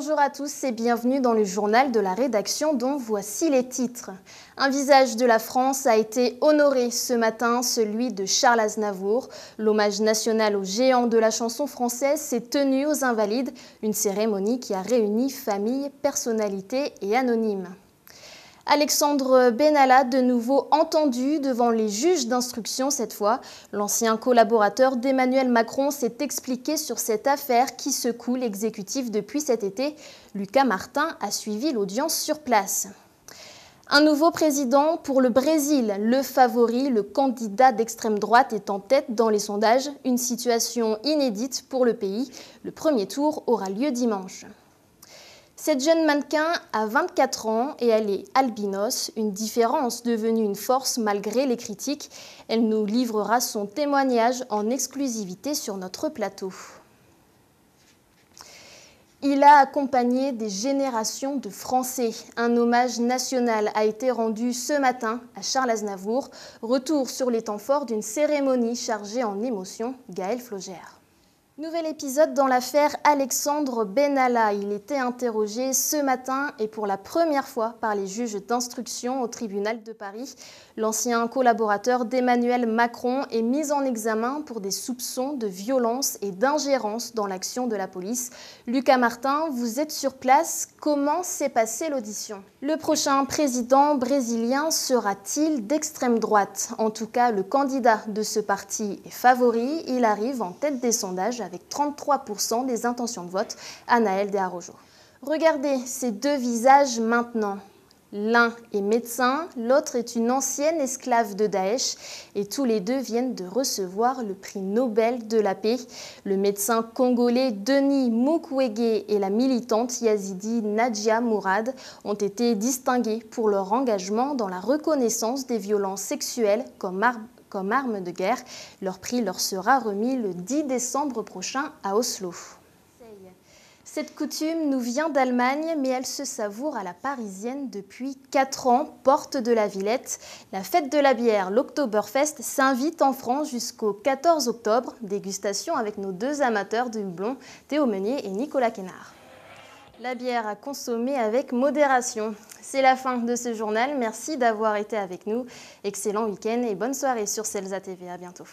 Bonjour à tous et bienvenue dans le journal de la rédaction dont voici les titres. Un visage de la France a été honoré ce matin, celui de Charles Aznavour. L'hommage national aux géants de la chanson française s'est tenu aux Invalides, une cérémonie qui a réuni familles, personnalités et anonymes. Alexandre Benalla, de nouveau entendu devant les juges d'instruction cette fois. L'ancien collaborateur d'Emmanuel Macron s'est expliqué sur cette affaire qui secoue l'exécutif depuis cet été. Lucas Martin a suivi l'audience sur place. Un nouveau président pour le Brésil. Le favori, le candidat d'extrême droite, est en tête dans les sondages. Une situation inédite pour le pays. Le premier tour aura lieu dimanche. Cette jeune mannequin a 24 ans et elle est albinos, une différence devenue une force malgré les critiques. Elle nous livrera son témoignage en exclusivité sur notre plateau. Il a accompagné des générations de Français. Un hommage national a été rendu ce matin à Charles Aznavour. Retour sur les temps forts d'une cérémonie chargée en émotions. Gaël Flogère. Nouvel épisode dans l'affaire Alexandre Benalla. Il était interrogé ce matin et pour la première fois par les juges d'instruction au tribunal de Paris. L'ancien collaborateur d'Emmanuel Macron est mis en examen pour des soupçons de violence et d'ingérence dans l'action de la police. Lucas Martin, vous êtes sur place. Comment s'est passée l'audition? Le prochain président brésilien sera-t-il d'extrême droite? En tout cas, le candidat de ce parti est favori. Il arrive en tête des sondages avec 33% des intentions de vote. Anaël de Araujo. Regardez ces deux visages maintenant. L'un est médecin, l'autre est une ancienne esclave de Daesh et tous les deux viennent de recevoir le prix Nobel de la paix. Le médecin congolais Denis Mukwege et la militante yazidi Nadia Mourad ont été distingués pour leur engagement dans la reconnaissance des violences sexuelles comme arme de guerre. Leur prix leur sera remis le 10 décembre prochain à Oslo. Cette coutume nous vient d'Allemagne, mais elle se savoure à la parisienne depuis 4 ans, porte de la Villette. La fête de la bière, l'Oktoberfest, s'invite en France jusqu'au 14 octobre. Dégustation avec nos deux amateurs de houblon, Théo Meunier et Nicolas Quénard. La bière à consommer avec modération. C'est la fin de ce journal. Merci d'avoir été avec nous. Excellent week-end et bonne soirée sur Celsa TV. À bientôt.